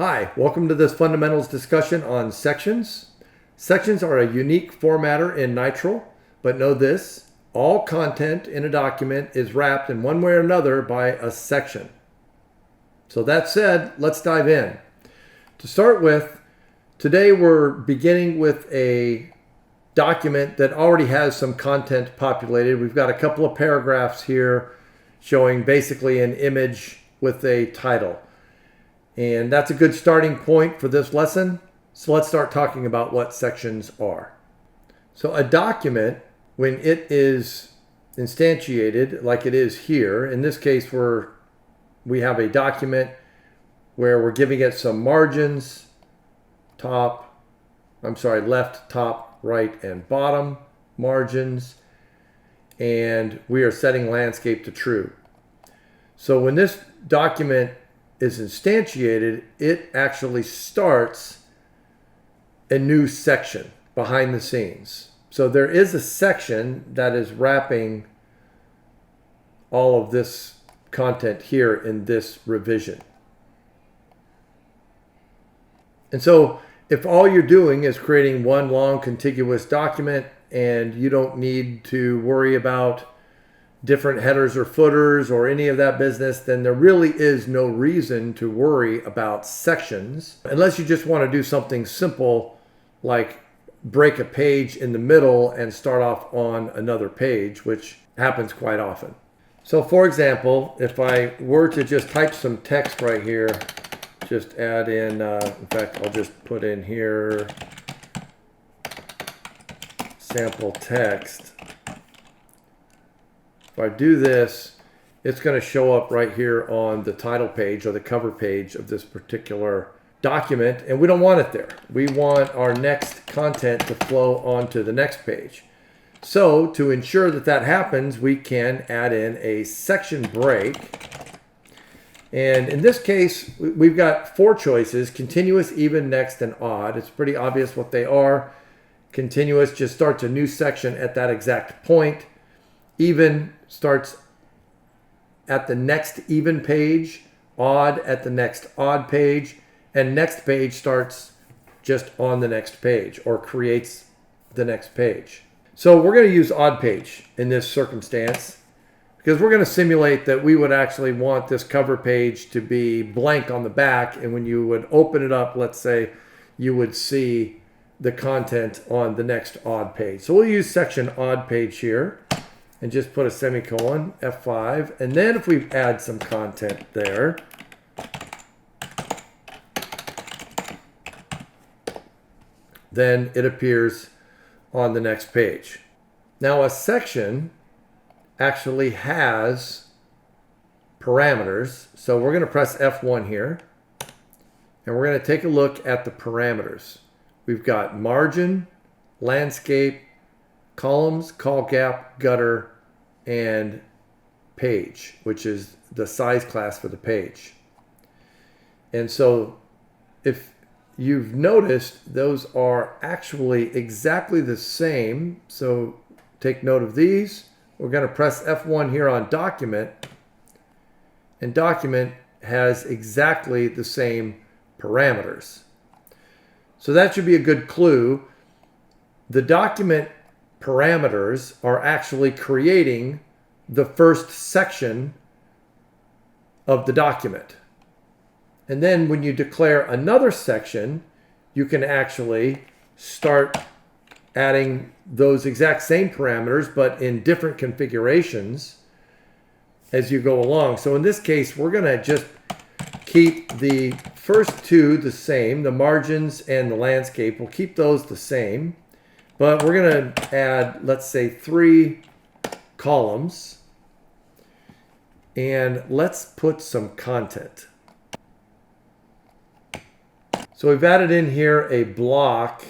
Hi, welcome to this fundamentals discussion on sections. Sections are a unique formatter in Nitral, but know this, all content in a document is wrapped in one way or another by a section. So that said, let's dive in. To start with, today we're beginning with a document that already has some content populated. We've got a couple of paragraphs here showing basically an image with a title. And that's a good starting point for this lesson. So let's start talking about what sections are. So a document, when it is instantiated like it is here, in this case we have a document where we're giving it some margins, left, top, right, and bottom margins, and we are setting landscape to true. So when this document is instantiated, it actually starts a new section behind the scenes. So there is a section that is wrapping all of this content here in this revision. And so if all you're doing is creating one long contiguous document and you don't need to worry about different headers or footers or any of that business, then there really is no reason to worry about sections unless you just want to do something simple like break a page in the middle and start off on another page, which happens quite often. So for example, if I were to just type some text right here, just add in fact, I'll just put in here sample text. If I do this, it's going to show up right here on the title page or the cover page of this particular document, and we don't want it there. We want our next content to flow onto the next page. So to ensure that that happens, we can add in a section break. And in this case, we've got four choices: continuous, even, next, and odd. It's pretty obvious what they are. Continuous just starts a new section at that exact point. Even starts at the next even page, odd at the next odd page, and next page starts just on the next page or creates the next page. So we're going to use odd page in this circumstance because we're going to simulate that we would actually want this cover page to be blank on the back, and when you would open it up, let's say, you would see the content on the next odd page. So we'll use section odd page here and just put a semicolon, F5. And then if we add some content there, then it appears on the next page. Now a section actually has parameters. So we're going to press F1 here, and we're going to take a look at the parameters. We've got margin, landscape, columns, call gap, gutter, and page, which is the size class for the page. And so if you've noticed, those are actually exactly the same. So take note of these. We're going to press F1 here on document, and document has exactly the same parameters. So that should be a good clue. The document parameters are actually creating the first section of the document. And then when you declare another section, you can actually start adding those exact same parameters, but in different configurations as you go along. So in this case, we're going to just keep the first two the same, the margins and the landscape. We'll keep those the same. But we're going to add, let's say, 3 columns. And let's put some content. So we've added in here a block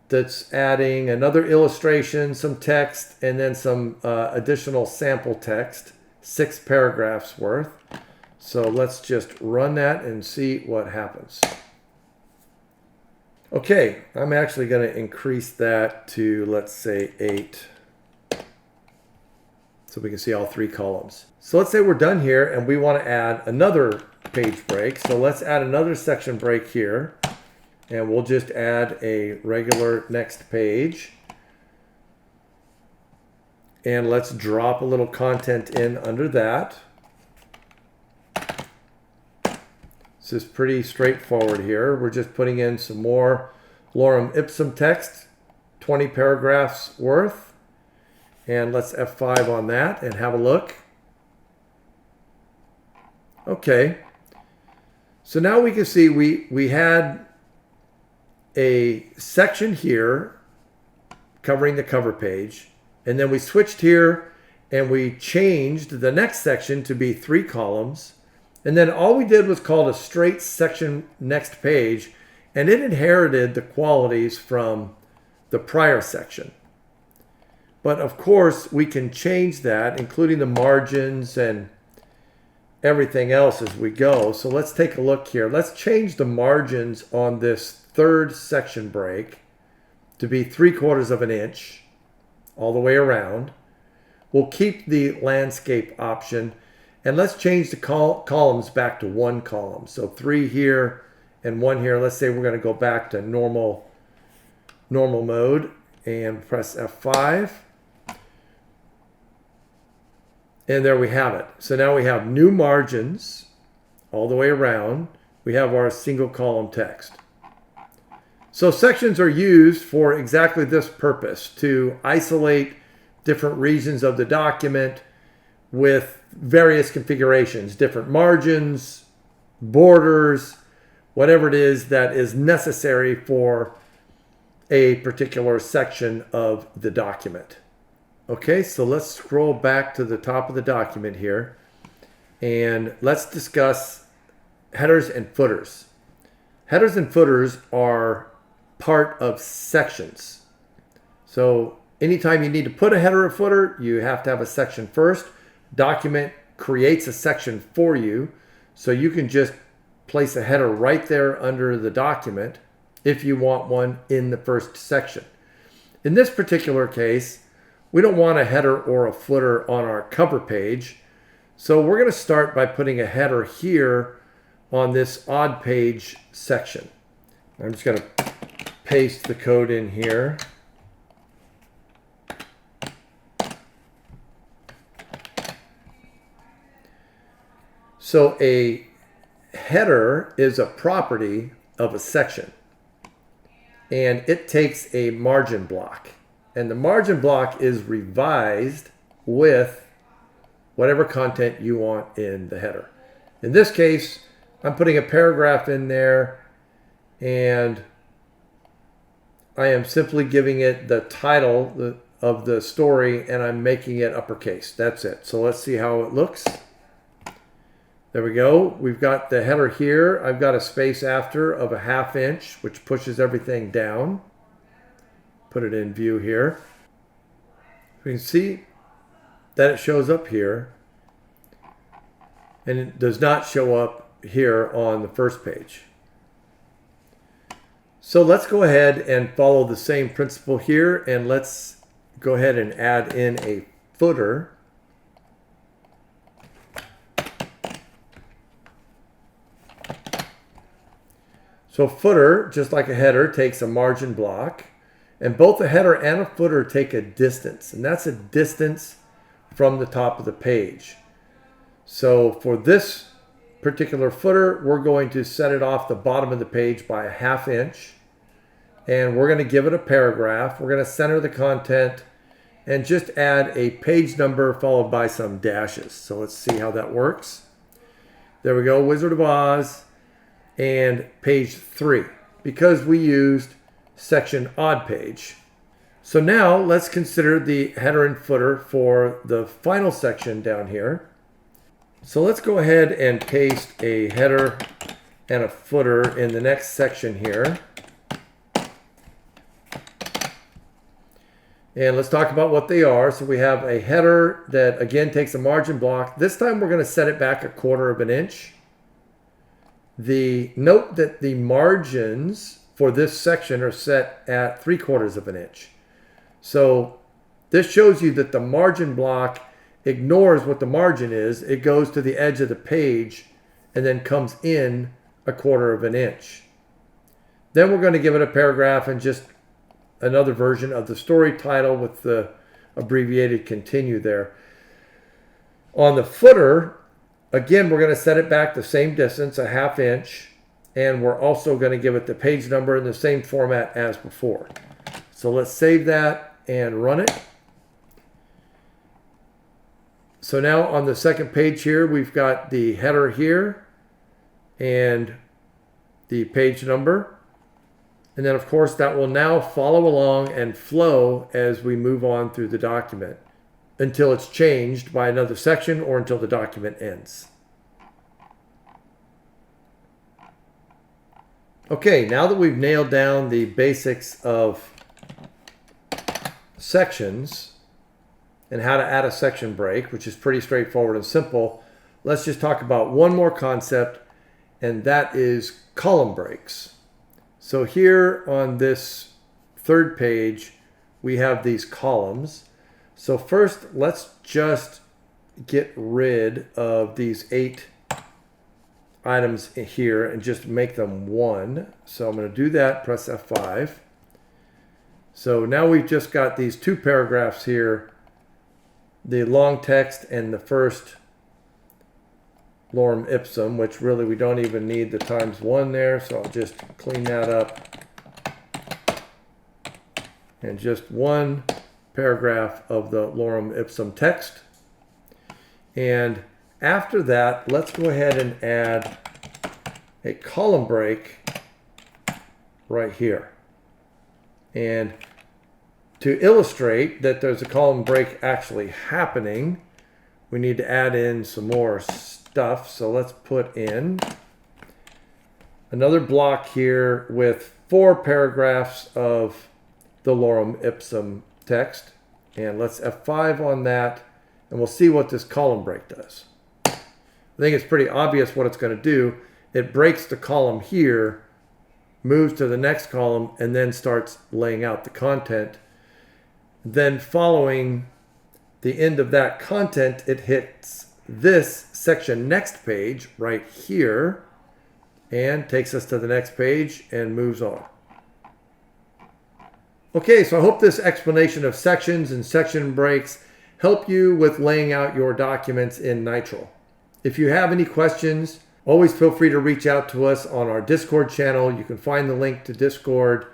that's adding another illustration, some text, and then some additional sample text, 6 paragraphs worth. So let's just run that and see what happens. Okay, I'm actually going to increase that to, let's say, 8. So we can see all 3 columns. So let's say we're done here and we want to add another page break. So let's add another section break here. And we'll just add a regular next page. And let's drop a little content in under that. This is pretty straightforward here. We're just putting in some more lorem ipsum text, 20 paragraphs worth. And let's F5 on that and have a look. Okay. So now we can see we had a section here covering the cover page. And then we switched here and we changed the next section to be 3 columns. And then all we did was call it a straight section next page, and it inherited the qualities from the prior section. But of course, we can change that, including the margins and everything else as we go. So let's take a look here. Let's change the margins on this third section break to be 3/4 of an inch all the way around. We'll keep the landscape option. And let's change the columns back to 1 column. So 3 here and 1 here. Let's say we're going to go back to normal mode and press F5. And there we have it. So now we have new margins all the way around. We have our single column text. So sections are used for exactly this purpose, to isolate different regions of the document with various configurations, different margins, borders, whatever it is that is necessary for a particular section of the document. Okay, so let's scroll back to the top of the document here and let's discuss headers and footers. Headers and footers are part of sections. So anytime you need to put a header or footer, you have to have a section first. Document creates a section for you, so you can just place a header right there under the document if you want one in the first section. In this particular case, we don't want a header or a footer on our cover page, so we're going to start by putting a header here on this odd page section. I'm just going to paste the code in here. So a header is a property of a section, and it takes a margin block, and the margin block is revised with whatever content you want in the header. In this case, I'm putting a paragraph in there, and I am simply giving it the title of the story, and I'm making it uppercase. That's it. So let's see how it looks. There we go. We've got the header here. I've got a space after of a 1/2 inch, which pushes everything down. Put it in view here. You can see that it shows up here, and it does not show up here on the first page. So let's go ahead and follow the same principle here, and let's go ahead and add in a footer. So footer, just like a header, takes a margin block, and both a header and a footer take a distance, and that's a distance from the top of the page. So for this particular footer, we're going to set it off the bottom of the page by a 1/2 inch, and we're going to give it a paragraph. We're going to center the content and just add a page number followed by some dashes. So let's see how that works. There we go, Wizard of Oz. And page 3, because we used section odd page. So now let's consider the header and footer for the final section down here. So let's go ahead and paste a header and a footer in the next section here. And let's talk about what they are. So we have a header that again takes a margin block. This time we're going to set it back 1/4 of an inch. Note that the margins for this section are set at 3/4 of an inch. So this shows you that the margin block ignores what the margin is. It goes to the edge of the page and then comes in 1/4 of an inch. Then we're going to give it a paragraph and just another version of the story title with the abbreviated continue there. On the footer, again, we're going to set it back the same distance, 1/2 inch, and we're also going to give it the page number in the same format as before. So let's save that and run it. So now on the second page here, we've got the header here and the page number. And then, of course, that will now follow along and flow as we move on through the document until it's changed by another section or until the document ends. Okay, now that we've nailed down the basics of sections and how to add a section break, which is pretty straightforward and simple, let's just talk about one more concept, and that is column breaks. So here on this third page, we have these columns. So first, let's just get rid of these 8 items here and just make them 1. So I'm going to do that, press F5. So now we've just got these 2 paragraphs here, the long text and the first lorem ipsum, which really we don't even need the ×1 there, so I'll just clean that up. And just 1 paragraph of the lorem ipsum text. And after that, let's go ahead and add a column break right here. And to illustrate that there's a column break actually happening, we need to add in some more stuff. So let's put in another block here with 4 paragraphs of the lorem ipsum text. And let's F5 on that, and we'll see what this column break does. I think it's pretty obvious what it's going to do. It breaks the column here, moves to the next column, and then starts laying out the content. Then following the end of that content, it hits this section next page right here and takes us to the next page and moves on. Okay, so I hope this explanation of sections and section breaks help you with laying out your documents in Nitro. If you have any questions, always feel free to reach out to us on our Discord channel. You can find the link to Discord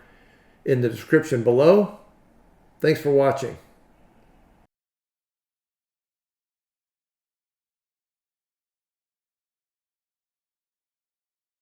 in the description below. Thanks for watching.